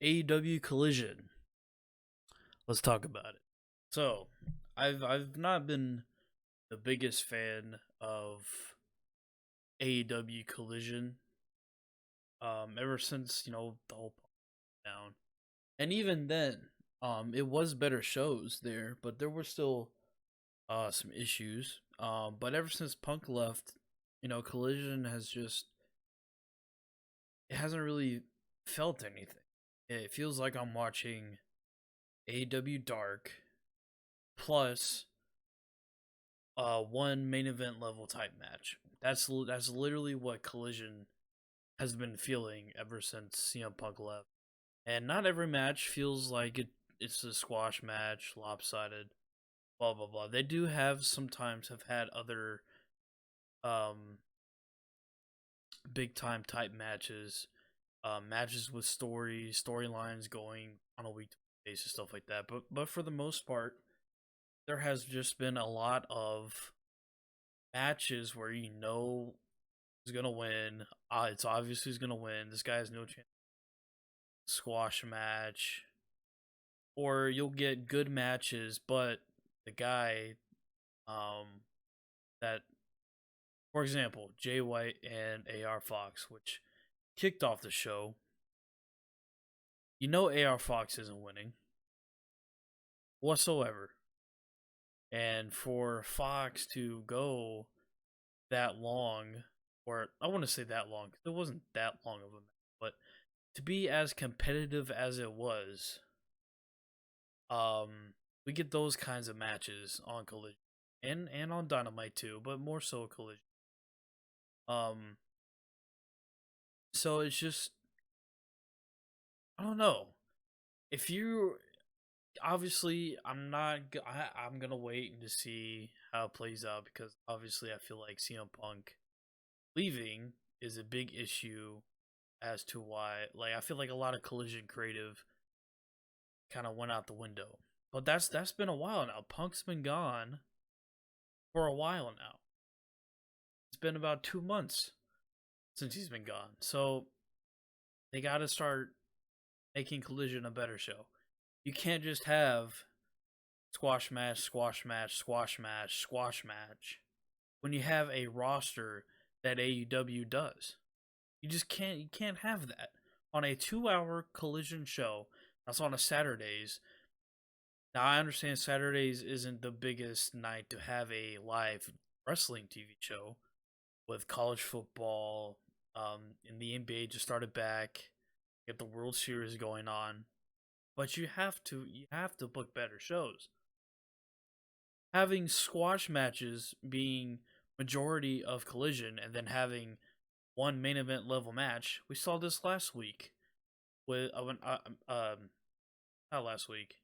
AEW Collision. Let's talk about it. So, I've not been the biggest fan of AEW Collision ever since, the whole down. And even then, it was better shows there, but there were still some issues. But ever since Punk left, Collision has just it hasn't really felt anything. It feels like I'm watching AEW Dark plus one main event level type match. That's literally what Collision has been feeling ever since CM Punk left. And not every match feels like it's a squash match, lopsided, blah blah blah. They do have sometimes have had other um big time type matches, matches with storylines going on a week to week basis, stuff like that. But for the most part, there has just been a lot of matches where who's gonna win. It's obvious who's gonna win. This guy has no chance. Squash match, or you'll get good matches, but the guy, um, that, for example, Jay White and AR Fox, which kicked off the show. AR Fox isn't winning whatsoever, and for Fox to go that long, or I want to say that long, because it wasn't that long of a match, but to be as competitive as it was, we get those kinds of matches on Collision and on Dynamite too, but more so Collision. Um, so it's just I don't know if you obviously I'm gonna wait to see how it plays out because obviously I feel like CM Punk leaving is a big issue as to why, like, I feel like a lot of Collision creative kind of went out the window. But that's been a while now. Punk's been gone for a while now. It's been about 2 months since he's been gone. So they got to start making Collision a better show. You can't just have squash match, squash match, squash match, squash match when you have a roster that AEW does. You can't have that on a 2-hour Collision show that's on a Saturdays. Now I understand Saturdays isn't the biggest night to have a live wrestling TV show with college football, and the NBA just started back. You have the World Series going on, but you have to book better shows. Having squash matches being majority of Collision, and then having one main event level match. We saw this last week with not last week.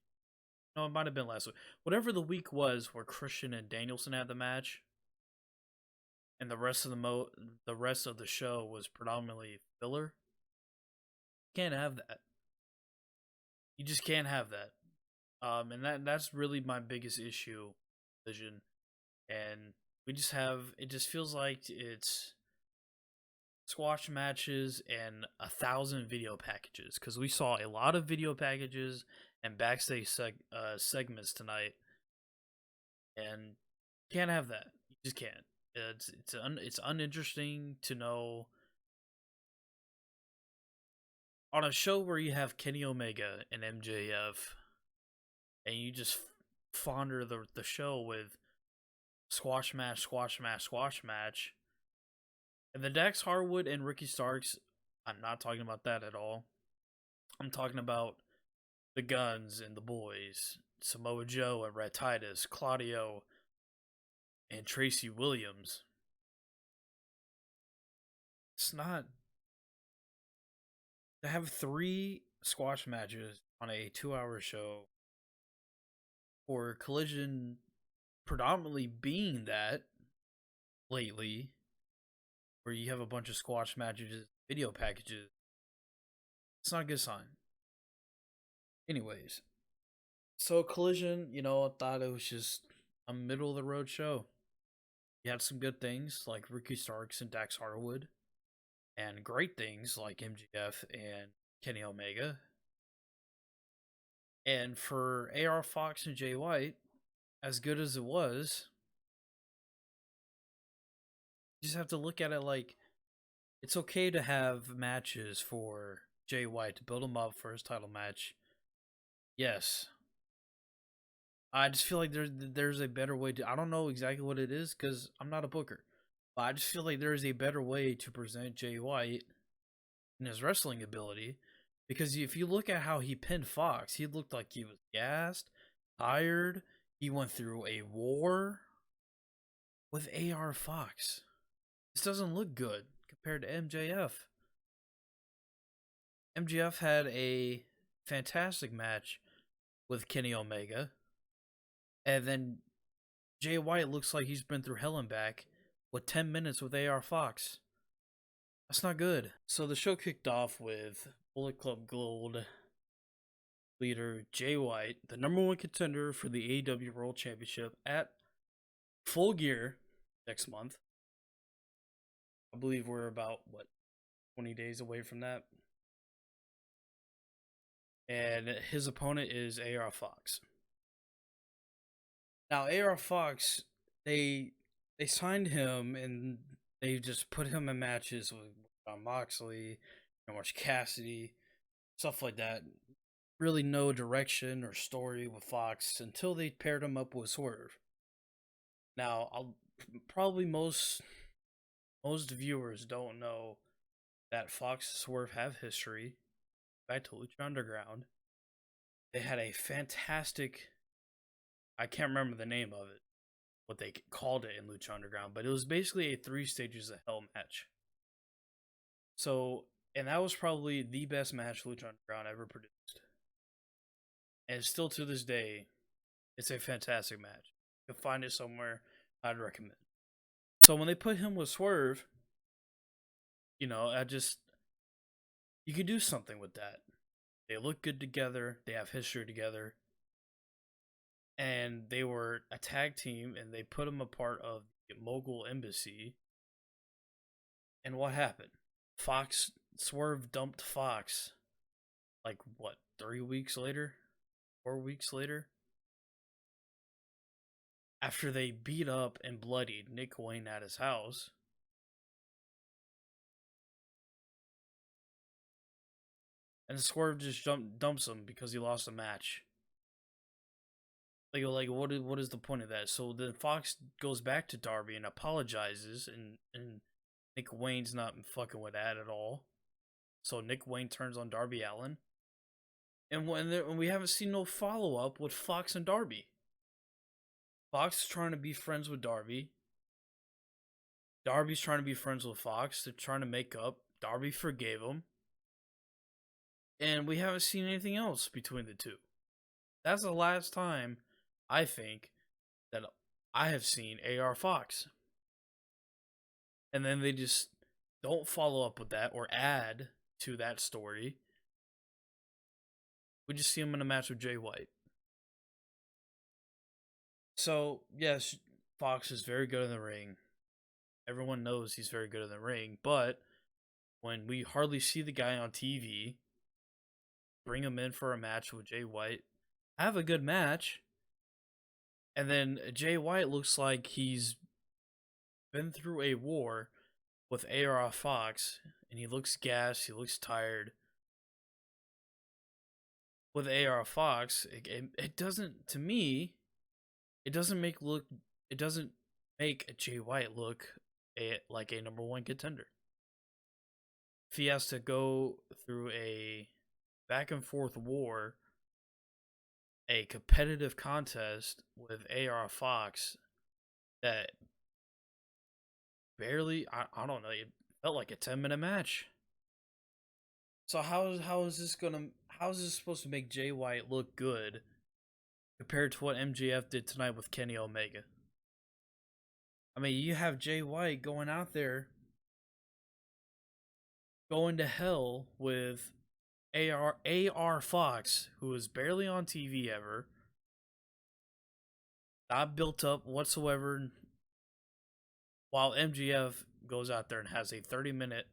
No, it might have been last week. Whatever the week was where Christian and Danielson had the match, and the rest of the show was predominantly filler. Can't have that. You just can't have that. And that's really my biggest issue, vision. And we just have it. Just feels like it's squash matches and 1,000 video packages because we saw a lot of video packages and backstage segments tonight, and can't have that. You just can't. It's uninteresting to know on a show where you have Kenny Omega and MJF, and you just fonder the show with squash match, squash match, squash match. And the Dax Harwood and Ricky Starks, I'm not talking about that at all. I'm talking about the Guns and the Boys, Samoa Joe and Red Titus, Claudio and Tracy Williams. It's not to have 3 squash matches on a 2-hour show or Collision predominantly being that lately, where you have a bunch of squash matches, video packages. It's not a good sign. Anyways, so Collision, I thought it was just a middle of the road show. You had some good things like Ricky Starks and Dax Harwood, and great things like MGF and Kenny Omega. And for AR Fox and Jay White, as good as it was, you just have to look at it like it's okay to have matches for Jay White to build him up for his title match. Yes. I just feel like there's a better way to. I don't know exactly what it is because I'm not a booker, but I just feel like there's a better way to present Jay White and his wrestling ability. Because if you look at how he pinned Fox, he looked like he was gassed, tired. He went through a war with AR Fox. This doesn't look good compared to MJF. MJF had a fantastic match with Kenny Omega, and then Jay White looks like he's been through hell and back with 10 minutes with AR Fox. That's not good. So the show kicked off with Bullet Club Gold leader Jay White, the #1 contender for the AEW World Championship at Full Gear next month. I believe we're about, 20 days away from that. And his opponent is AR Fox. Now, AR Fox, they signed him and they just put him in matches with John Moxley, Orange Cassidy, stuff like that. Really no direction or story with Fox until they paired him up with Swerve. Now, probably most viewers don't know that Fox and Swerve have history. Back to Lucha Underground, they had a fantastic. I can't remember the name of it, what they called it in Lucha Underground, but it was basically a 3 stages of hell match. So, and that was probably the best match Lucha Underground ever produced. And still to this day, it's a fantastic match. You can find it somewhere, I'd recommend. So when they put him with Swerve, you could do something with that. They look good together, they have history together. And they were a tag team, and they put them a part of the Mogul Embassy. And what happened? Swerve dumped Fox, 3 weeks later? 4 weeks later? After they beat up and bloodied Nick Wayne at his house. And Swerve just dumps him because he lost a match. What is the point of that? So then Fox goes back to Darby and apologizes, and Nick Wayne's not fucking with that at all. So Nick Wayne turns on Darby Allin, and we haven't seen no follow up with Fox and Darby. Fox is trying to be friends with Darby. Darby's trying to be friends with Fox. They're trying to make up. Darby forgave him, and we haven't seen anything else between the two. That's the last time I think that I have seen AR Fox. And then they just don't follow up with that or add to that story. We just see him in a match with Jay White. So, yes, Fox is very good in the ring. Everyone knows he's very good in the ring, but when we hardly see the guy on TV, bring him in for a match with Jay White, have a good match, and then Jay White looks like he's been through a war with AR Fox, and he looks gassed, he looks tired. With AR Fox, it doesn't, to me, it doesn't make Jay White look like a #1 contender. If he has to go through a back and forth war, a competitive contest with AR Fox that barely, I don't know, it felt like a 10-minute match. So how is this supposed to make Jay White look good compared to what MJF did tonight with Kenny Omega? I mean, you have Jay White going out there, going to hell with AR Fox, who is barely on TV ever, not built up whatsoever, while MJF goes out there and has a 30-minute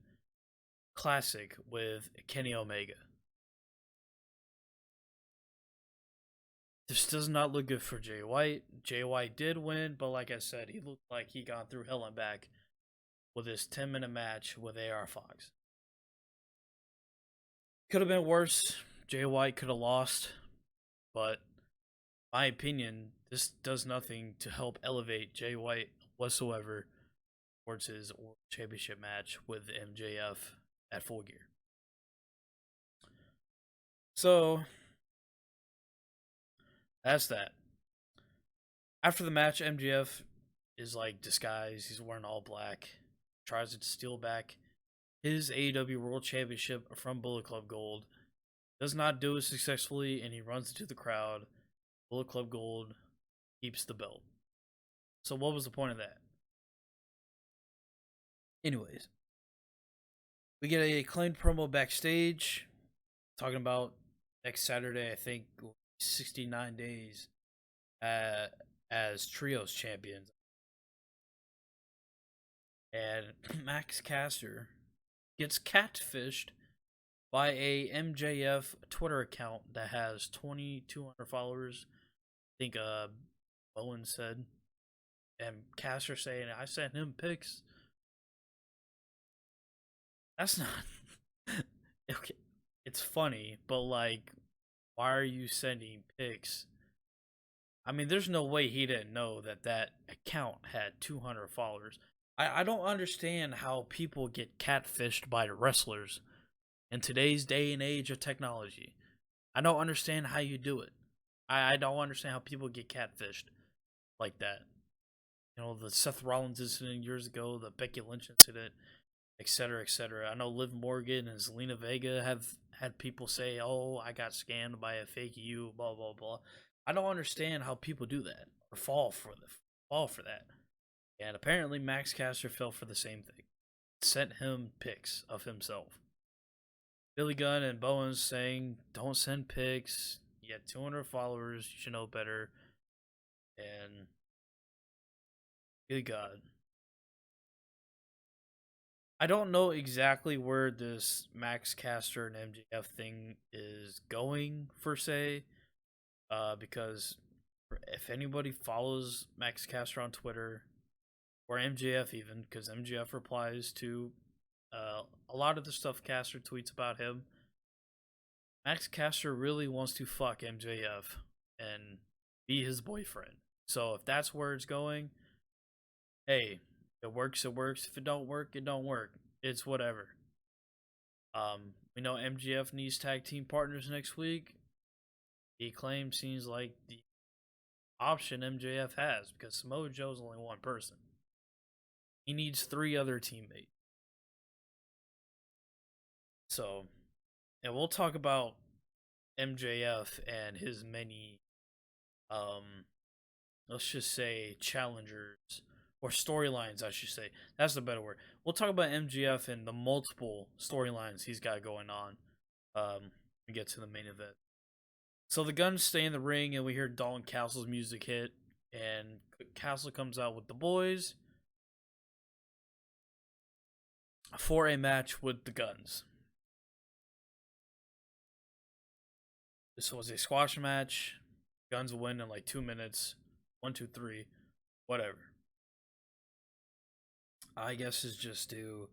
classic with Kenny Omega. This does not look good for Jay White. Jay White did win, but like I said, he looked like he got through hell and back with his 10-minute match with AR Fox. Could have been worse. Jay White could have lost, but my opinion, this does nothing to help elevate Jay White whatsoever towards his World Championship match with MJF at Full Gear. So that's that. After the match, MJF is like disguised. He's wearing all black. Tries to steal back his AEW World Championship from Bullet Club Gold. Does not do it successfully, and he runs into the crowd. Bullet Club Gold keeps the belt. So what was the point of that? Anyways, we get a acclaimed promo backstage talking about next Saturday, I think 69 days as Trios champions. And Max Caster gets catfished by a MJF Twitter account that has 2,200 followers. I think Bowen said. And Caster saying, I sent him pics. That's not... okay, it's funny, but like, why are you sending pics? I mean, there's no way he didn't know that that account had 200 followers. I don't understand how people get catfished by the wrestlers in today's day and age of technology. I don't understand how you do it. I don't understand how people get catfished like that. You know, the Seth Rollins incident years ago, the Becky Lynch incident, etc., etc. I know Liv Morgan and Zelina Vega have had people say, "Oh, I got scammed by a fake you," blah blah blah. I don't understand how people do that or fall for that. And apparently, Max Caster fell for the same thing. Sent him pics of himself. Billy Gunn and Bowens saying, "Don't send pics. You have 200 followers. You should know better." And good God. I don't know exactly where this Max Caster and MJF thing is going, per se, because if anybody follows Max Caster on Twitter, or MJF even, because MJF replies to a lot of the stuff Caster tweets about him, Max Caster really wants to fuck MJF and be his boyfriend. So if that's where it's going, hey, it works, it works. If it don't work, it don't work. It's whatever. We know MJF needs tag team partners next week. The Acclaim seems like the option MJF has because Samoa Joe's only one person. He needs 3 other teammates. So, and we'll talk about MJF and his many, let's just say challengers or storylines, I should say. That's the better word. We'll talk about MJF and the multiple storylines he's got going on. We get to the main event. So the Guns stay in the ring, and we hear Dalton Castle's music hit, and Castle comes out with the boys for a match with the Guns. This was a squash match. Guns win in like 2 minutes. 1, 2, 3. Whatever. I guess it's just to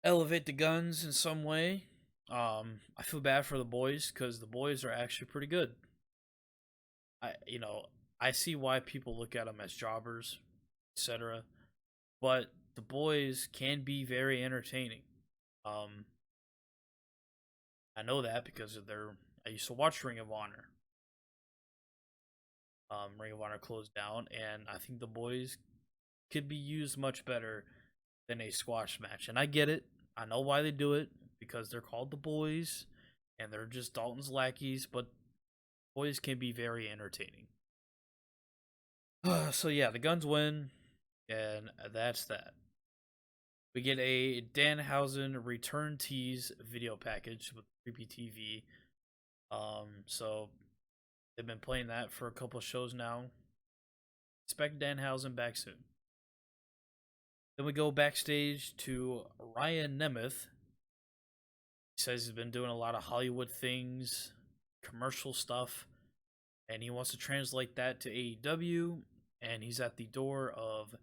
elevate the Guns in some way. I feel bad for the boys because the boys are actually pretty good. I see why people look at them as jobbers, etc. But the boys can be very entertaining. I know that because of I used to watch Ring of Honor. Ring of Honor closed down, and I think the boys could be used much better than a squash match. And I get it. I know why they do it, because they're called the boys, and they're just Dalton's lackeys, but boys can be very entertaining. So yeah, the Guns win, and that's that. We get a Danhausen return tease video package with Creepy TV. So they've been playing that for a couple shows now. Expect Danhausen back soon. Then we go backstage to Ryan Nemeth. He says he's been doing a lot of Hollywood things, commercial stuff, and he wants to translate that to AEW, and he's at the door of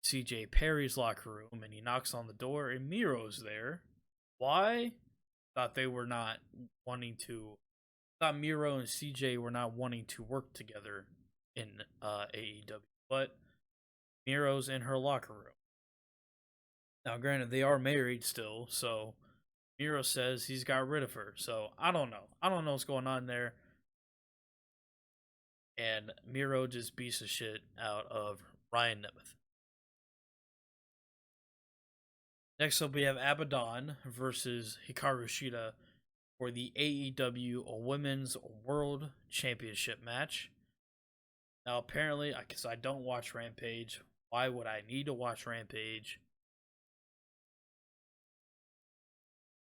CJ Perry's locker room, and he knocks on the door, and Miro's there. Why? Thought they were not wanting to. Thought Miro and CJ were not wanting to work together in AEW, but Miro's in her locker room. Now, granted, they are married still, so Miro says he's got rid of her. So I don't know. I don't know what's going on there. And Miro just beats the shit out of Ryan Nemeth. Next up, we have Abaddon versus Hikaru Shida for the AEW Women's World Championship match. Now, apparently, because I don't watch Rampage, why would I need to watch Rampage?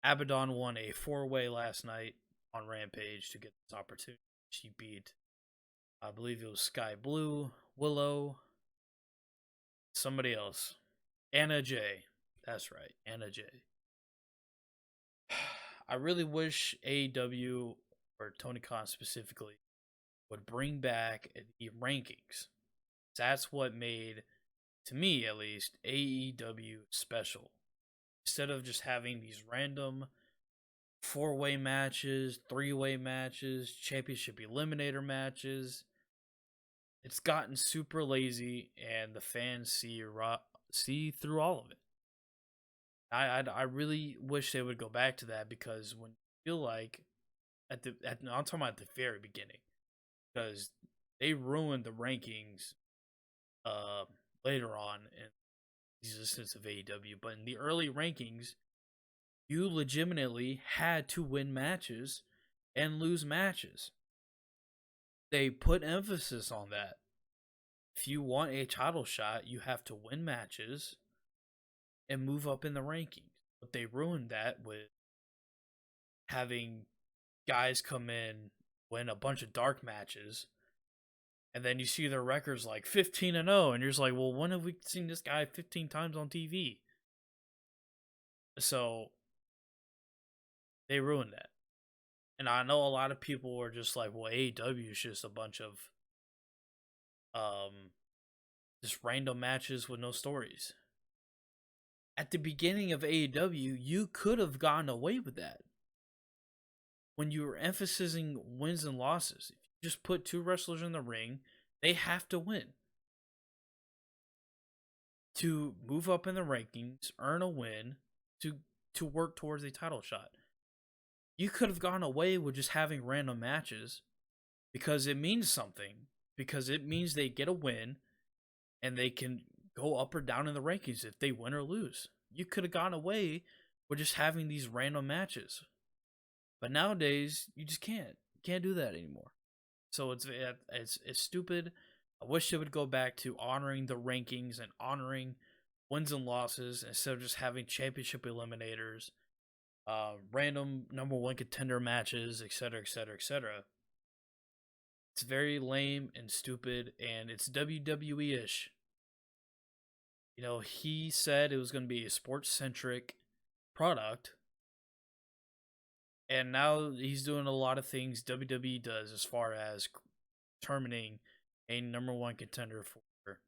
Abaddon won a 4-way last night on Rampage to get this opportunity. She beat, I believe it was Sky Blue, Willow, somebody else. Anna Jay. That's right, Anna Jay. I really wish AEW, or Tony Khan specifically, would bring back the rankings. That's what made, to me at least, AEW special. Instead of just having these random 4-way matches, 3-way matches, championship eliminator matches, it's gotten super lazy, and the fans see through all of it. I really wish they would go back to that, because when you feel like I'm talking about at the very beginning, because they ruined the rankings later on in the existence of AEW, but in the early rankings, you legitimately had to win matches and lose matches. They put emphasis on that. If you want a title shot, you have to win matches and move up in the rankings. But they ruined that with having guys come in, win a bunch of dark matches, and then you see their records like 15-0, and you're just like, well, when have we seen this guy 15 times on TV? So they ruined that. And I know a lot of people are just like, well, AEW is just a bunch of just random matches with no stories. At the beginning of AEW, you could have gotten away with that. When you were emphasizing wins and losses, if you just put 2 wrestlers in the ring, they have to win. To move up in the rankings, earn a win, to work towards a title shot. You could have gone away with just having random matches, because it means something. Because it means they get a win, and they can go up or down in the rankings if they win or lose. You could have gone away with just having these random matches. But nowadays, you just can't. You can't do that anymore. So it's stupid. I wish they would go back to honoring the rankings and honoring wins and losses instead of just having championship eliminators, random number 1 contender matches, etc., etc., etc. It's very lame and stupid, and it's WWE-ish. You know, he said it was going to be a sports-centric product, and now he's doing a lot of things WWE does as far as determining a number 1 contender for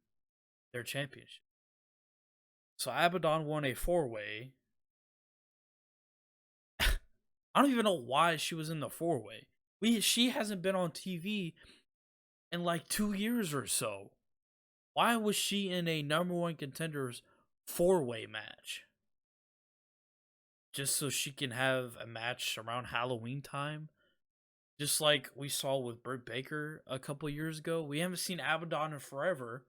their championship. So Abaddon won a 4-way. I don't even know why she was in the 4-way. She hasn't been on TV in like 2 years or so. Why was she in a number 1 contender's 4-way match? Just so she can have a match around Halloween time? Just like we saw with Britt Baker a couple years ago. We haven't seen Abaddon in forever.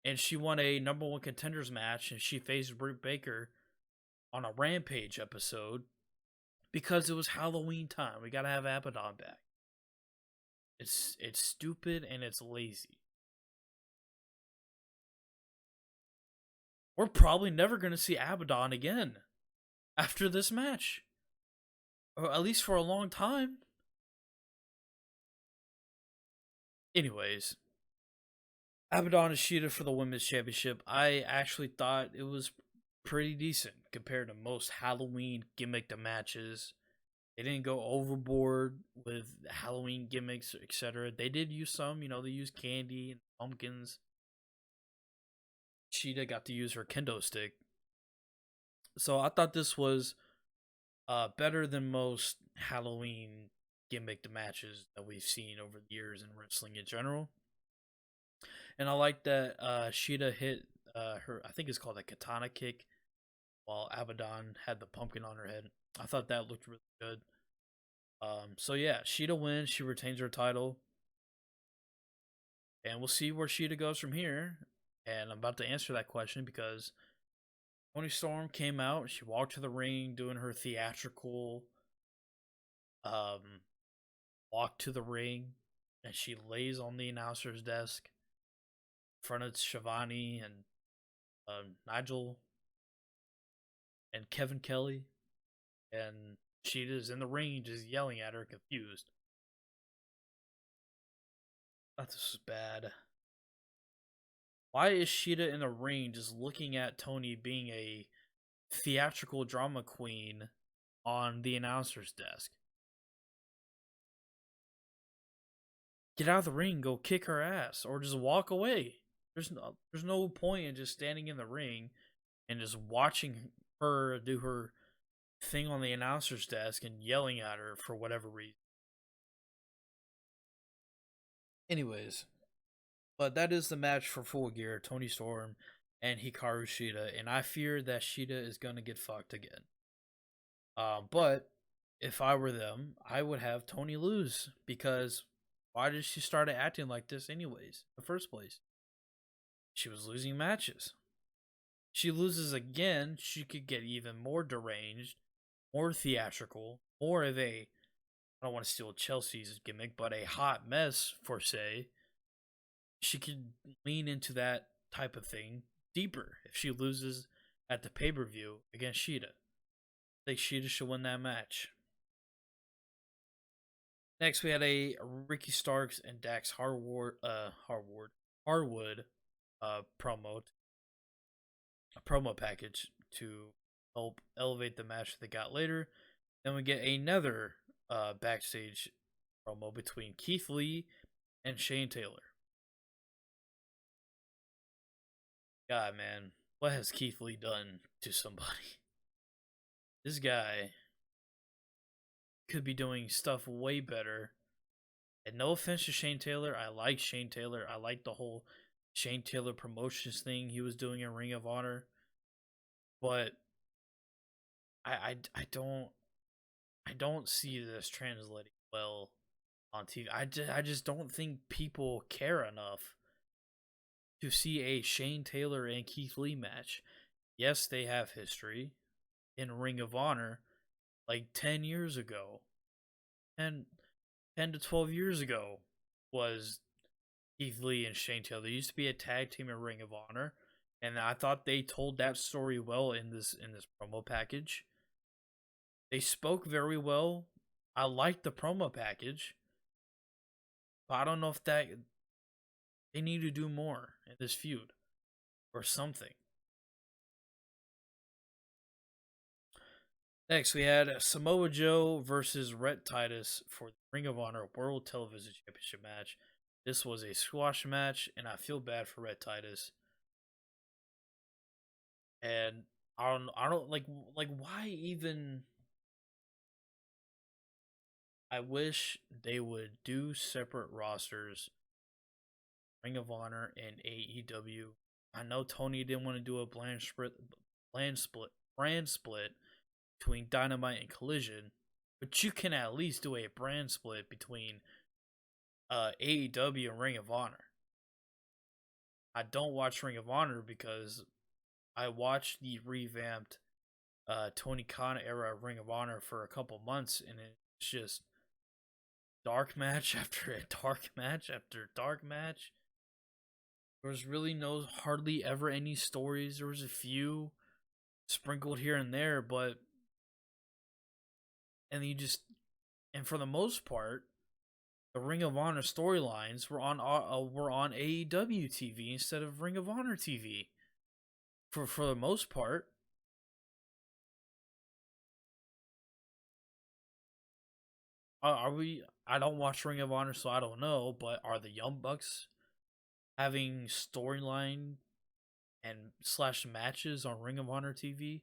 And she won a number 1 contenders match, and she faced Britt Baker on a Rampage episode because it was Halloween time. We gotta have Abaddon back. It's stupid and it's lazy. We're probably never gonna see Abaddon again after this match, or at least for a long time. Anyways, Abaddon and Shida for the Women's Championship. I actually thought it was pretty decent compared to most Halloween gimmicked matches They didn't go overboard with Halloween gimmicks, etc. They did use some, they used candy and pumpkins. Sheeta got to use her kendo stick. So I thought this was better than most Halloween gimmicked matches that we've seen over the years in wrestling in general. And I like that Sheeta hit her, I think it's called a katana kick, while Abaddon had the pumpkin on her head. I thought that looked really good. So yeah, Sheeta wins. She retains her title. And we'll see where Sheeta goes from here. And I'm about to answer that question because Toni Storm came out. She walked to the ring doing her theatrical walk to the ring. And she lays on the announcer's desk in front of Shivani and Nigel and Kevin Kelly. And Sheeta's in the ring just yelling at her, confused. I thought this was bad. Why is Sheeta in the ring just looking at Toni being a theatrical drama queen on the announcer's desk? Get out of the ring, go kick her ass, or just walk away. There's no point in just standing in the ring and just watching her do her thing on the announcer's desk and yelling at her for whatever reason. Anyways, but that is the match for Full Gear, Toni Storm and Hikaru Shida, and I fear that Shida is gonna get fucked again. But if I were them, I would have Toni lose, because why did she start acting like this anyways in the first place? She was losing matches. She loses again, she could get even more deranged, more theatrical, more of a, I don't want to steal Chelsea's gimmick, but a hot mess, for say. She could lean into that type of thing deeper if she loses at the pay-per-view against Shida. I think Shida should win that match. Next, we had a Ricky Starks and Dax Harwood promo package to help elevate the match they got later. Then we get another backstage promo between Keith Lee and Shane Taylor. God, man, what has Keith Lee done to somebody? This guy could be doing stuff way better. And no offense to Shane Taylor, I like Shane Taylor. I like the whole Shane Taylor promotions thing he was doing in Ring of Honor. But I don't see this translating well on TV. I just don't think people care enough to see a Shane Taylor and Keith Lee match. Yes, they have history in Ring of Honor like 10 years ago. And 10 to 12 years ago was Keith Lee and Shane Taylor. They used to be a tag team in Ring of Honor, and I thought they told that story well in this promo package. They spoke very well. I liked the promo package, but I don't know if that they need to do more in this feud or something. Next, we had Samoa Joe versus Rhett Titus for the Ring of Honor World Television Championship match. This was a squash match, and I feel bad for Rhett Titus. And I don't like why even. I wish they would do separate rosters, Ring of Honor and AEW. I know Tony didn't want to do a brand split between Dynamite and Collision, but you can at least do a brand split between AEW and Ring of Honor. I don't watch Ring of Honor because I watched the revamped Tony Khan era Ring of Honor for a couple months, and it's just dark match after dark match after dark match. There was really hardly ever any stories. There was a few sprinkled here and there, but and for the most part, the Ring of Honor storylines were on AEW TV instead of Ring of Honor TV. For the most part. Are we? I don't watch Ring of Honor, so I don't know. But are the Young Bucks having storyline and slash matches on Ring of Honor TV?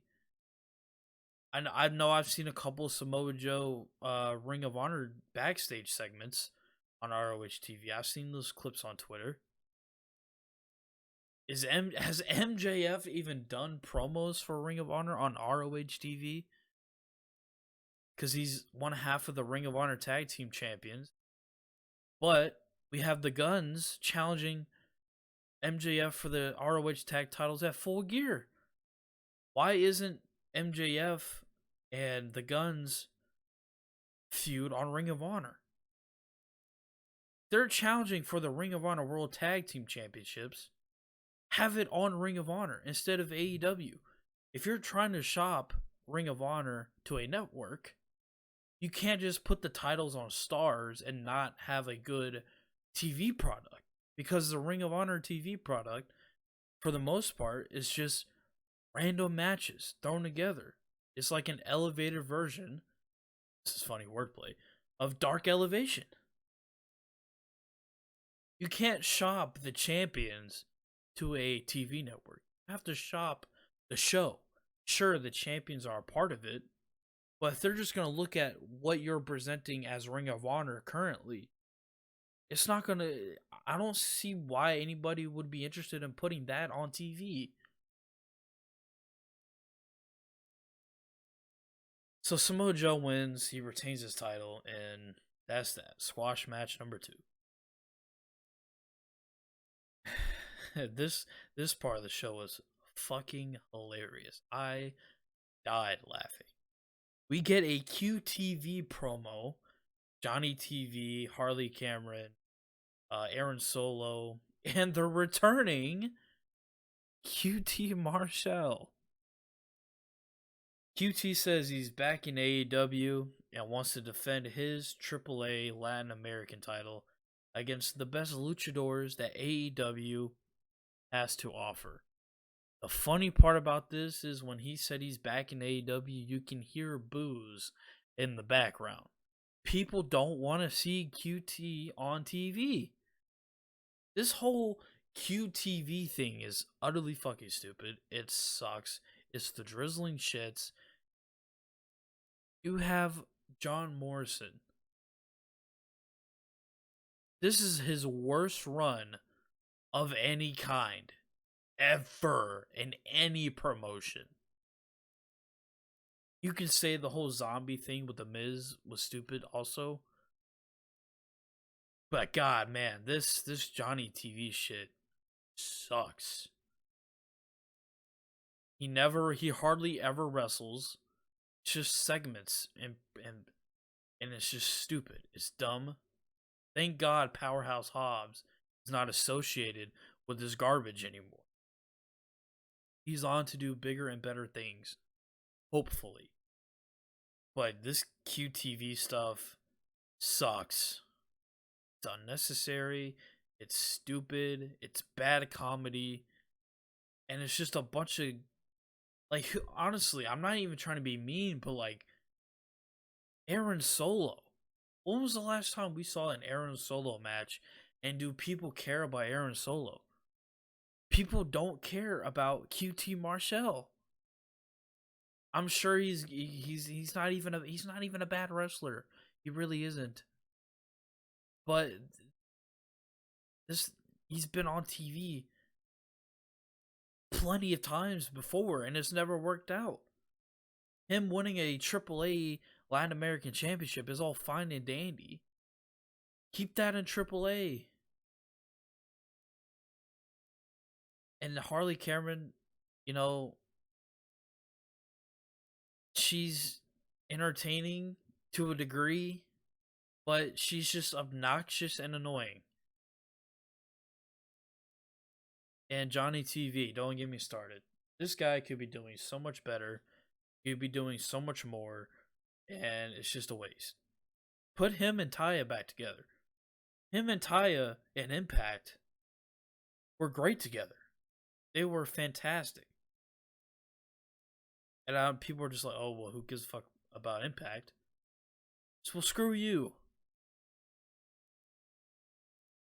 I know I've seen a couple of Samoa Joe Ring of Honor backstage segments on ROH TV. I've seen those clips on Twitter. Has MJF even done promos for Ring of Honor on ROH TV? Because he's one half of the Ring of Honor Tag Team Champions. But we have the Guns challenging MJF for the ROH Tag titles at Full Gear. Why isn't MJF and the Guns feud on Ring of Honor? They're challenging for the Ring of Honor World Tag Team Championships. Have it on Ring of Honor instead of AEW. If you're trying to shop Ring of Honor to a network, you can't just put the titles on Stars and not have a good TV product. Because the Ring of Honor TV product, for the most part, is just random matches thrown together. It's like an elevated version, this is funny wordplay, of Dark Elevation. You can't shop the champions to a TV network. You have to shop the show. Sure, the champions are a part of it, but if they're just going to look at what you're presenting as Ring of Honor currently, it's not going to... I don't see why anybody would be interested in putting that on TV. So Samoa Joe wins. He retains his title, and that's that. Squash match number 2. This part of the show was fucking hilarious. I died laughing. We get a QTV promo. Johnny TV, Harley Cameron, Aaron Solo, and the returning QT Marshall. QT says he's back in AEW and wants to defend his AAA Latin American title against the best luchadors that AEW has to offer. The funny part about this is when he said he's back in AEW, you can hear boos in the background. People don't want to see QT on TV. This whole QTV thing is utterly fucking stupid. It sucks. It's the drizzling shits. You have John Morrison. This is his worst run of any kind ever in any promotion. You can say the whole zombie thing with The Miz was stupid also. But god, man, this Johnny TV shit sucks. He hardly ever wrestles. It's just segments and it's just stupid. It's dumb. Thank God Powerhouse Hobbs is not associated with this garbage anymore. He's on to do bigger and better things. Hopefully. But this QTV stuff sucks. It's unnecessary. It's stupid. It's bad comedy. And it's just a bunch of... Like, honestly, I'm not even trying to be mean, but like... Aaron Solo. When was the last time we saw an Aaron Solo match? And do people care about Aaron Solo? People don't care about QT Marshall. I'm sure he's not even a bad wrestler. He really isn't. But he's been on TV plenty of times before and it's never worked out. Him winning a AAA Latin American Championship is all fine and dandy. Keep that in AAA. And Harley Cameron, you know, she's entertaining to a degree, but she's just obnoxious and annoying. And Johnny TV, don't get me started. This guy could be doing so much better. He could be doing so much more, and it's just a waste. Put him and Taya back together. Him and Taya in Impact were great together. They were fantastic. And people are just like, oh, well, who gives a fuck about Impact? well, screw you.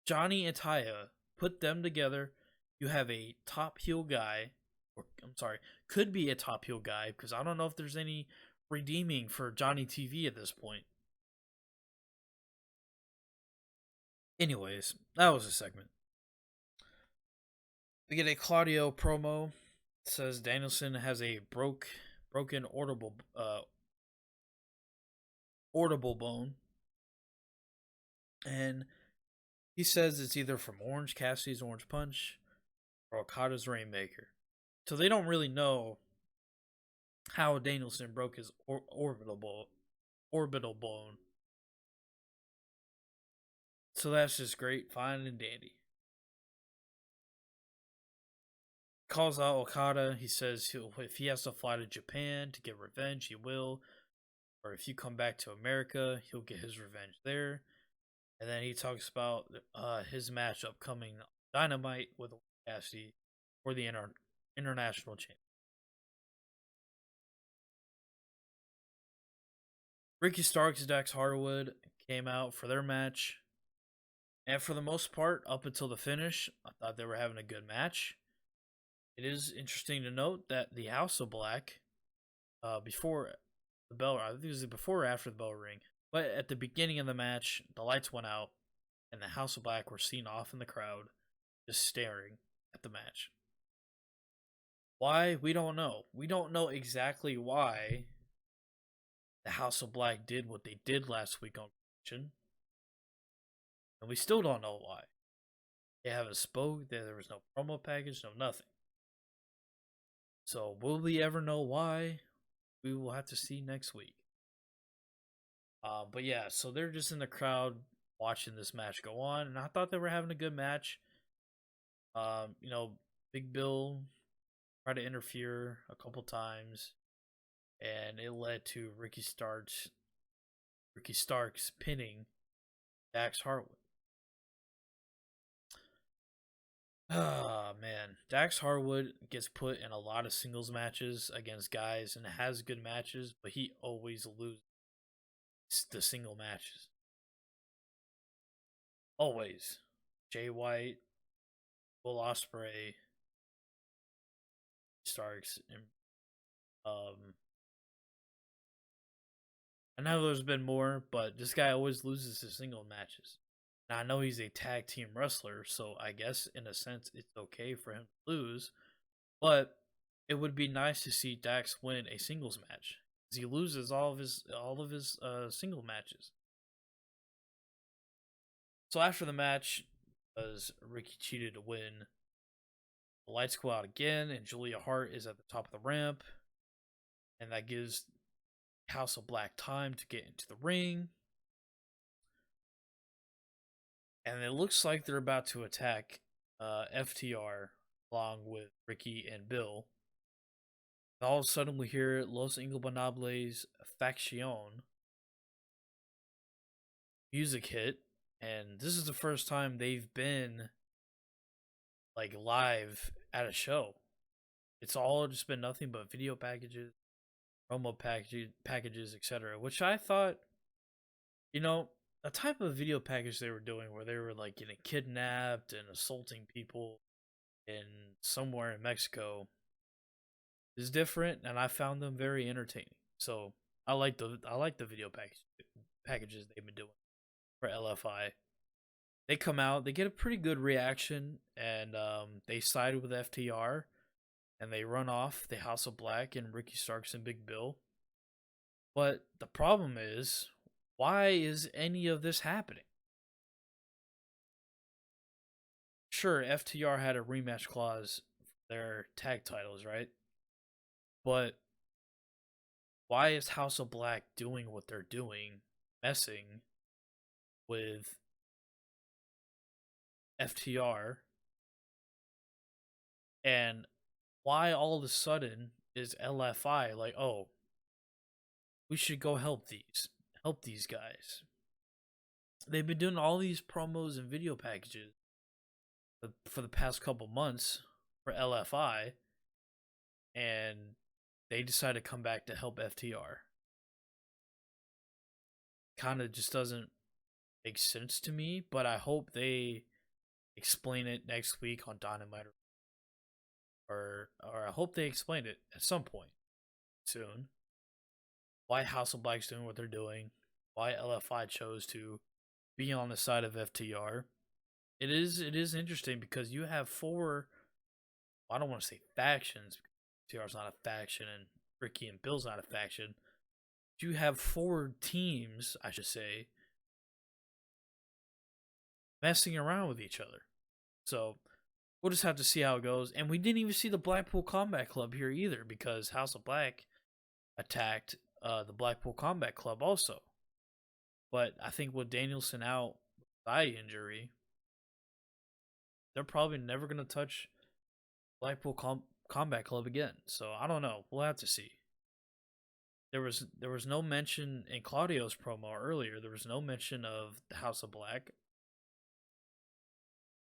Johnny and Taya, put them together. You have a top heel guy, or I'm sorry, could be a top heel guy, because I don't know if there's any redeeming for Johnny TV at this point. Anyways, that was a segment. We get a Claudio promo. It says Danielson has a broken audible bone, and he says it's either from Orange Cassidy's Orange Punch or Okada's Rainmaker. So they don't really know how Danielson broke his orbital bone. So that's just great, fine and dandy. Calls out Okada. He says if he has to fly to Japan to get revenge, he will. Or if you come back to America, he'll get his revenge there. And then he talks about his match upcoming Dynamite with Cassidy for the international champion. Ricky Starks and Dax Harwood came out for their match. And for the most part, up until the finish, I thought they were having a good match. It is interesting to note that the House of Black, before the bell, I think it was before or after the bell ring, but at the beginning of the match, the lights went out, and the House of Black were seen off in the crowd, just staring at the match. Why? We don't know. We don't know exactly why the House of Black did what they did last week on Collision, and we still don't know why. They haven't spoke. There was no promo package, no nothing. So will we ever know why? We will have to see next week. But yeah, so they're just in the crowd watching this match go on, and I thought they were having a good match. Big Bill tried to interfere a couple times, and it led to Ricky Starks pinning Dax Harwood. Man, Dax Harwood gets put in a lot of singles matches against guys and has good matches, but he always loses the single matches. Always. Jay White, Will Ospreay, Starks, and I know there's been more, but this guy always loses his single matches. Now, I know he's a tag team wrestler, so I guess in a sense it's okay for him to lose, but it would be nice to see Dax win a singles match, because he loses all of his single matches. So after the match, as Ricky cheated to win, the lights go out again, and Julia Hart is at the top of the ramp, and that gives House of Black time to get into the ring. And it looks like they're about to attack FTR along with Ricky and Bill. And all of a sudden we hear Los Ingobernables Faction music hit, and this is the first time they've been like live at a show. It's all just been nothing but video packages, promo packages, etc. Which I thought, a type of video package they were doing where they were like getting kidnapped and assaulting people in somewhere in Mexico is different, and I found them very entertaining. So I like the video packages they've been doing for LFI. They come out, they get a pretty good reaction, and they side with FTR, and they run off the House of Black and Ricky Starks and Big Bill. But the problem is, why is any of this happening? Sure, FTR had a rematch clause for their tag titles, right? But why is House of Black doing what they're doing, messing with FTR? And why all of a sudden is LFI like, oh, we should go help these guys? They've been doing all these promos and video packages for the past couple months for LFI, and they decided to come back to help FTR. kind of just doesn't make sense to me. But I hope they explain it next week on Dynamite, or I hope they explain it at some point soon. Why House of Black's doing what they're doing, why LFI chose to be on the side of FTR. It is interesting because you have four. I don't want to say factions. FTR's not a faction, and Ricky and Bill's not a faction. You have four teams, I should say, messing around with each other. So we'll just have to see how it goes. And we didn't even see the Blackpool Combat Club here either, because House of Black attacked the Blackpool Combat Club also. But I think with Danielson out with eye injury, they're probably never going to touch Blackpool Combat Club again. So I don't know. We'll have to see. There was no mention in Claudio's promo earlier. There was no mention of the House of Black.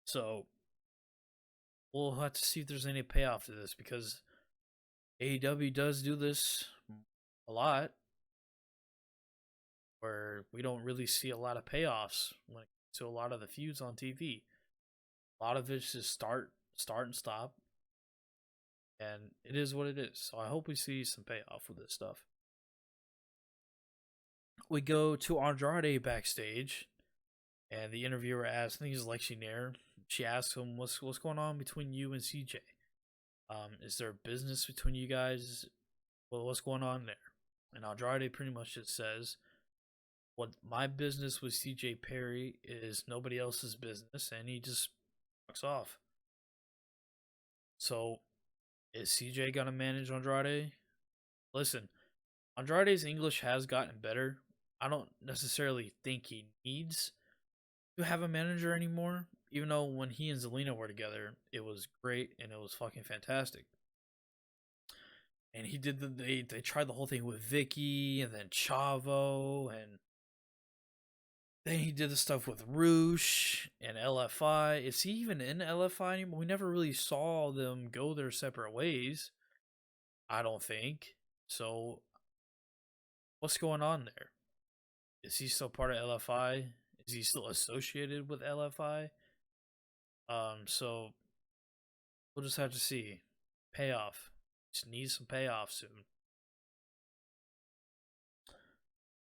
So we'll have to see if there's any payoff to this, because AEW does do this a lot, where we don't really see a lot of payoffs when it comes to a lot of the feuds on TV. A lot of it's just start and stop, and it is what it is. So I hope we see some payoff with this stuff. We go to Andrade backstage, and the interviewer asks, I think it's Lexi Nair. She asks him, "What's going on between you and CJ? Is there business between you guys? Well, what's going on there?" And Andrade pretty much just says, "What my business with CJ Perry is nobody else's business," and he just fucks off. So, is CJ gonna manage Andrade? Listen, Andrade's English has gotten better. I don't necessarily think he needs to have a manager anymore, even though when he and Zelina were together, it was great and it was fucking fantastic. And he did they tried the whole thing with Vicky and then Chavo, and then he did the stuff with Roosh and LFI. Is he even in LFI anymore? We never really saw them go their separate ways, I don't think. So what's going on there? Is he still part of LFI? Is he still associated with LFI? So we'll just have to see. Payoff. Just need some payoff soon.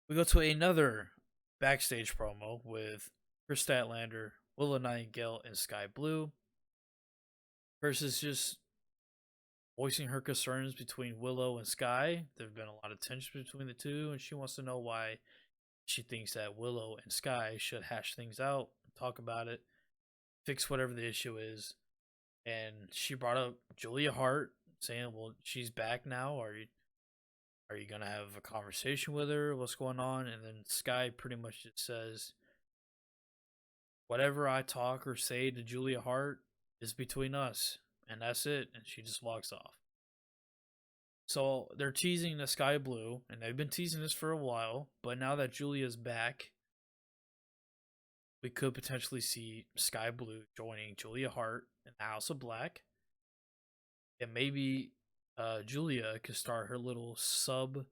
We go to another backstage promo with Chris Statlander, Willow Nightingale, and Sky Blue versus just voicing her concerns between Willow and Sky. There have been a lot of tension between the two, and she wants to know why she thinks that Willow and Sky should hash things out, talk about it, fix whatever the issue is. And she brought up Julia Hart, saying, "Well, she's back now. Are you gonna have a conversation with her? What's going on?" And then Sky pretty much just says, "Whatever I talk or say to Julia Hart is between us, and that's it." And she just walks off. So they're teasing the Sky Blue, and they've been teasing this for a while. But now that Julia's back, we could potentially see Sky Blue joining Julia Hart in the House of Black, and maybe Julia could start her little sub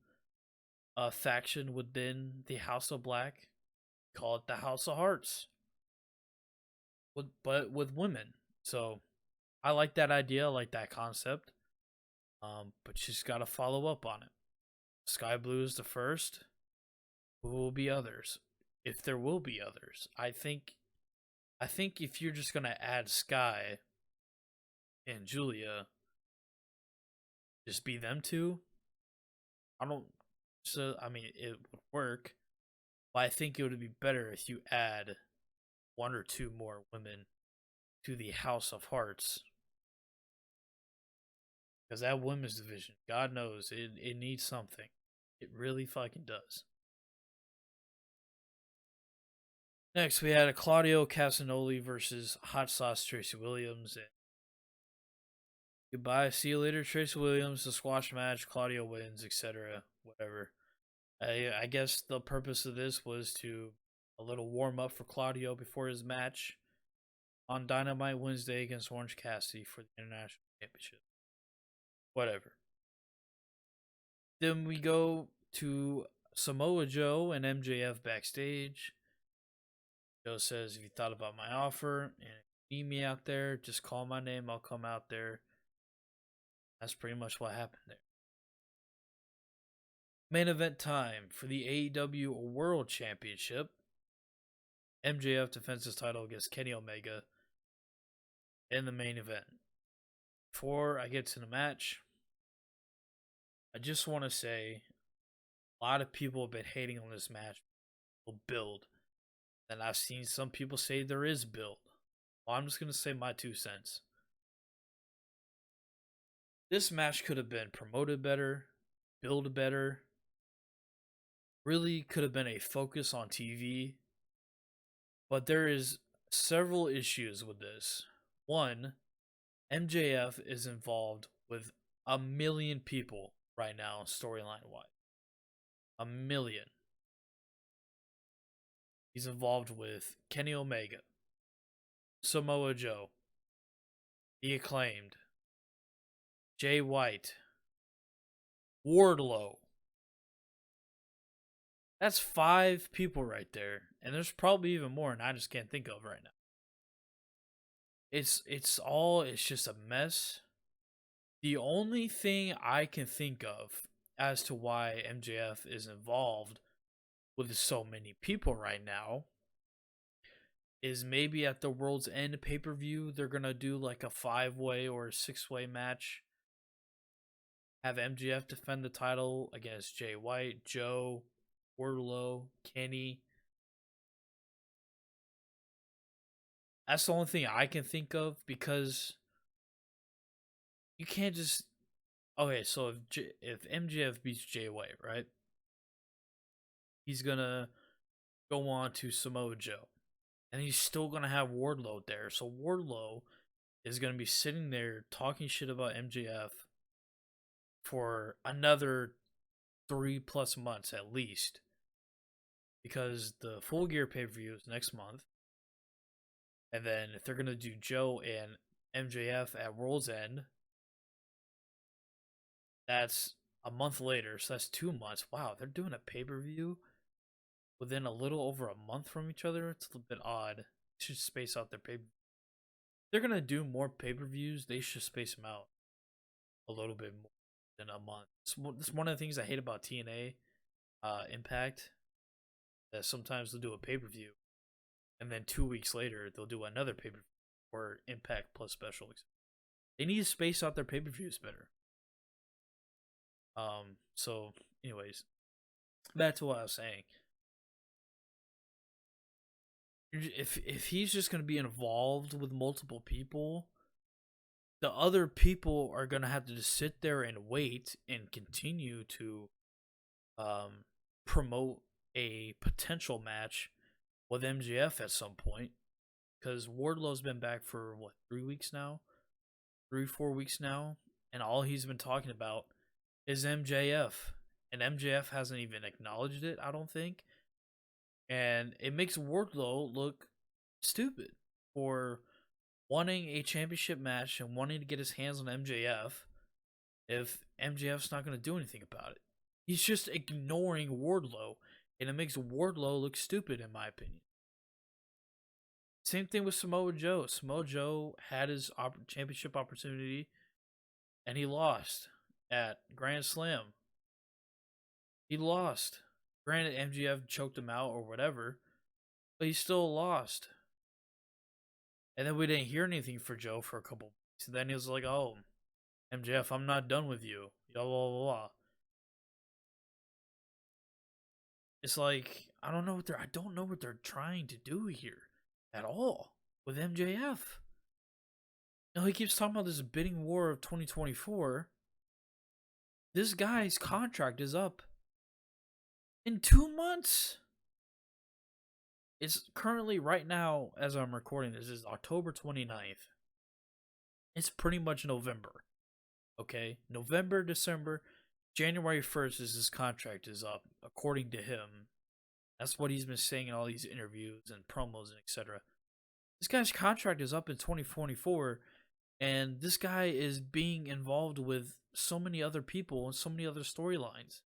faction within the House of Black. Call it the House of Hearts, but with women. So I like that idea. I like that concept. But she's got to follow up on it. Sky Blue is the first. Who will be others? If there will be others, I think if you're just gonna add Sky and Julia, just be them two. I don't. So I mean, it would work, but I think it would be better if you add one or two more women to the House of Hearts, because that women's division, God knows, it needs something. It really fucking does. Next, we had a Claudio Castagnoli versus Hot Sauce Tracy Williams. And goodbye, see you later, Tracy Williams. The squash match, Claudio wins, etc. Whatever. I guess the purpose of this was to a little warm up for Claudio before his match on Dynamite Wednesday against Orange Cassidy for the International Championship. Whatever. Then we go to Samoa Joe and MJF backstage. Joe says, if you thought about my offer and need me out there, just call my name. I'll come out there. That's pretty much what happened there. Main event time for the AEW World Championship. MJF defends his title against Kenny Omega in the main event. Before I get to the match, I just want to say a lot of people have been hating on this match. Build. And I've seen some people say there is build. Well, I'm just going to say my 2 cents. This match could have been promoted better, build better. Really could have been a focus on TV. But there is several issues with this. One, MJF is involved with a million people right now, storyline wise. A million. He's involved with Kenny Omega, Samoa Joe, The Acclaimed, Jay White, Wardlow. That's 5 people right there. And there's probably even more, and I just can't think of right now. It's just a mess. The only thing I can think of as to why MJF is involved with so many people right now is maybe at the World's End pay-per-view, they're going to do like a 5-way or a 6-way match. Have MJF defend the title against Jay White, Joe, Wardlow, Kenny. That's the only thing I can think of, because you can't just... Okay, so if MJF beats Jay White, right? He's going to go on to Samoa Joe. And he's still going to have Wardlow there. So Wardlow is going to be sitting there talking shit about MJF for another 3+ months at least. Because the Full Gear pay-per-view is next month. And then if they're going to do Joe and MJF at World's End, that's a month later. So that's 2 months. Wow, they're doing a pay-per-view within a little over a month from each other. It's a little bit odd. They should space out their pay-per-view. They're going to do more pay-per-views. They should space them out a little bit more than a month. It's one of the things I hate about TNA Impact, that sometimes they'll do a pay-per-view and then 2 weeks later they'll do another pay-per-view or Impact plus special. They need to space out their pay-per-views better. So anyways, back to what I was saying. If he's just going to be involved with multiple people, the other people are going to have to just sit there and wait and continue to promote a potential match with MJF at some point, because Wardlow's been back for what, 3 weeks now, 3-4 weeks now, and all he's been talking about is MJF, and MJF hasn't even acknowledged it, I don't think. And it makes Wardlow look stupid for wanting a championship match and wanting to get his hands on MJF if MJF's not going to do anything about it. He's just ignoring Wardlow, and it makes Wardlow look stupid, in my opinion. Same thing with Samoa Joe. Samoa Joe had his championship opportunity, and he lost at Grand Slam. He lost. Granted, MJF choked him out or whatever, but he still lost. And then we didn't hear anything for Joe for a couple weeks. And then he was like, "Oh, MJF, I'm not done with you." Blah, blah, blah, blah. It's like, I don't know what they're trying to do here at all with MJF. He keeps talking about this bidding war of 2024. This guy's contract is up in 2 months. It's currently, right now, as I'm recording this, is October 29th. It's pretty much November. Okay? November, December, January 1st is his contract is up, according to him. That's what he's been saying in all these interviews and promos and etc. This guy's contract is up in 2024, and this guy is being involved with so many other people and so many other storylines.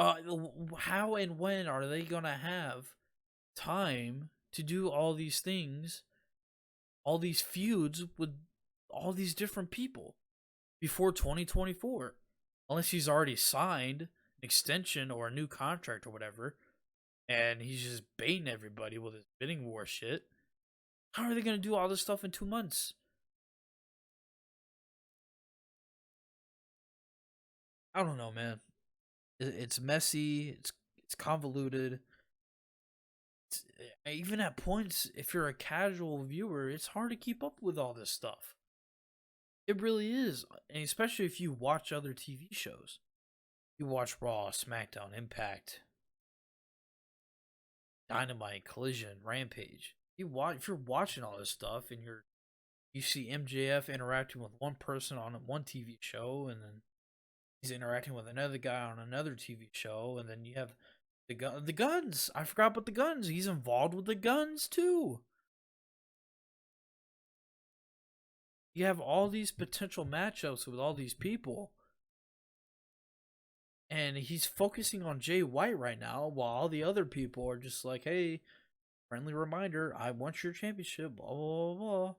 How and when are they gonna have time to do all these things, all these feuds with all these different people before 2024? Unless he's already signed an extension or a new contract or whatever, and he's just baiting everybody with his bidding war shit. How are they gonna do all this stuff in 2 months? I don't know, man. It's messy. It's convoluted. Even at points, if you're a casual viewer, it's hard to keep up with all this stuff. It really is, and especially if you watch other TV shows. You watch Raw, SmackDown, Impact, Dynamite, Collision, Rampage. If you're watching all this stuff and you see MJF interacting with one person on one TV show, and then he's interacting with another guy on another TV show, and then you have the guns. I forgot about the guns. He's involved with the guns too. You have all these potential matchups with all these people, and he's focusing on Jay White right now, while all the other people are just like, "Hey, friendly reminder, I want your championship." Blah blah blah.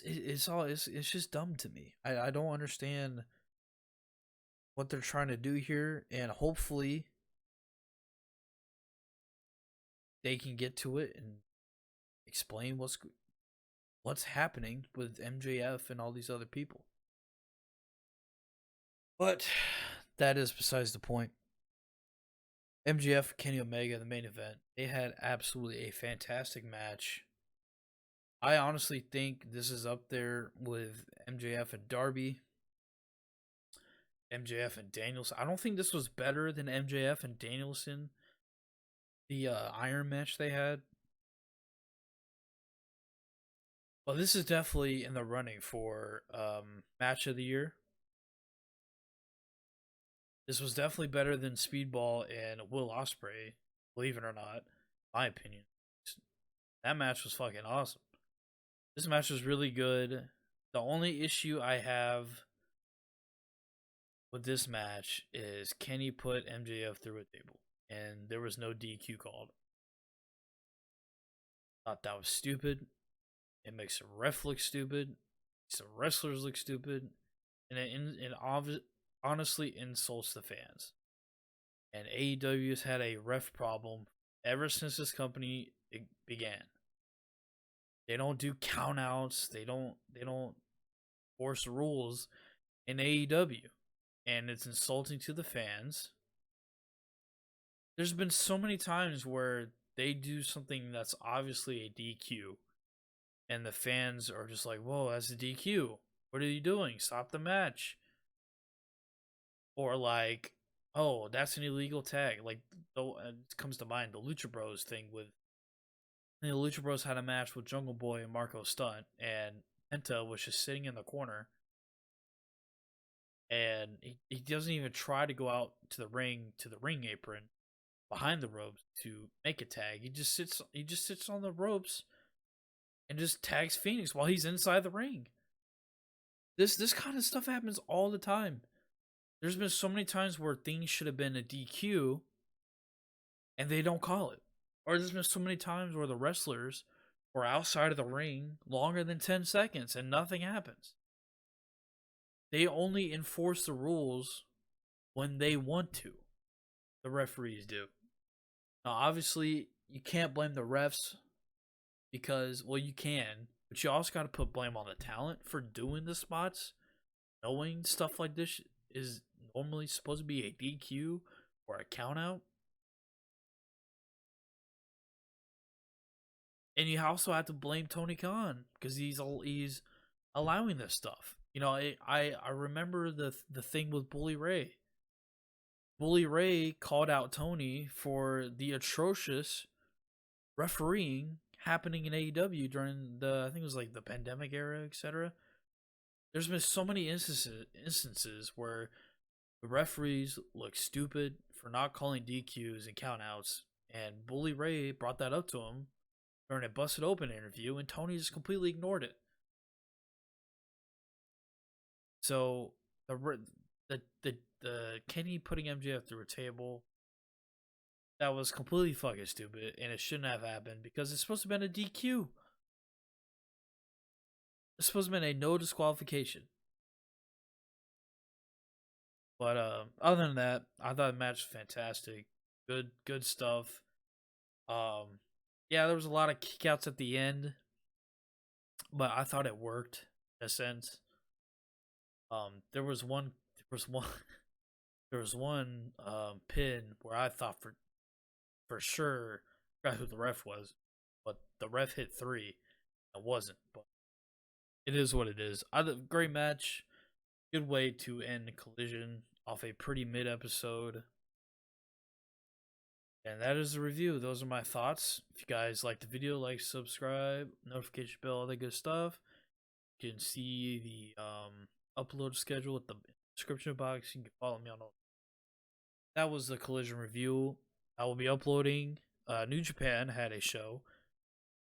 It's just dumb to me. I don't understand what they're trying to do here, and hopefully they can get to it and explain what's happening with MJF and all these other people. But that is besides the point. MJF, Kenny Omega, the main event. They had absolutely a fantastic match. I honestly think this is up there with MJF and Darby. MJF and Danielson. I don't think this was better than MJF and Danielson, the Iron match they had. Well, this is definitely in the running for match of the year. This was definitely better than Speedball and Will Ospreay, believe it or not, my opinion. That match was fucking awesome. This match was really good. The only issue I have with this match is Kenny put MJF through a table, and there was no DQ called. Thought that was stupid. It makes the ref look stupid. It makes the wrestlers look stupid, and it honestly insults the fans. And AEW has had a ref problem ever since this company began. They don't do countouts. They don't force rules in AEW, and it's insulting to the fans. There's been so many times where they do something that's obviously a DQ, and the fans are just like, "Whoa, that's a DQ. What are you doing? Stop the match." Or like, "Oh, that's an illegal tag." Like, it comes to mind the Lucha Bros thing with the Lucha Bros had a match with Jungle Boy and Marco Stunt, and Penta was just sitting in the corner, and he doesn't even try to go out to the ring apron behind the ropes to make a tag. He just sits on the ropes and just tags Phoenix while he's inside the ring. This kind of stuff happens all the time. There's been so many times where things should have been a DQ and they don't call it. Or there's been so many times where the wrestlers were outside of the ring longer than 10 seconds and nothing happens. They only enforce the rules when they want to. The referees do. Now, obviously, you can't blame the refs because, well, you can, but you also got to put blame on the talent for doing the spots, knowing stuff like this is normally supposed to be a DQ or a countout. And you also have to blame Tony Khan because he's allowing this stuff. You know, I remember the thing with Bully Ray. Bully Ray called out Tony for the atrocious refereeing happening in AEW during I think it was like the pandemic era, etc. There's been so many instances where the referees look stupid for not calling DQs and countouts, and Bully Ray brought that up to him during a Busted Open interview, and Tony just completely ignored it. So the the Kenny putting MJF through a table, that was completely fucking stupid, and it shouldn't have happened because it's supposed to have been a DQ. It's supposed to have been a no disqualification. But other than that, I thought the match was fantastic. Good stuff. Yeah, there was a lot of kickouts at the end, but I thought it worked in a sense. There was one there was one pin where I thought for sure I forgot who the ref was, but the ref hit 3. It wasn't, but it is what it is. Great match. Good way to end Collision off a pretty mid episode. And that is the review. Those are my thoughts. If you guys like the video, like, subscribe, notification bell, all that good stuff. You can see the upload schedule at the description box. You can follow me on all. That was the Collision review. I will be uploading. New Japan had a show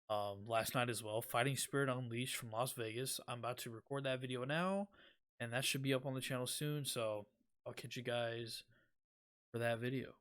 last night as well. Fighting Spirit Unleashed from Las Vegas. I'm about to record that video now, and that should be up on the channel soon. So I'll catch you guys for that video.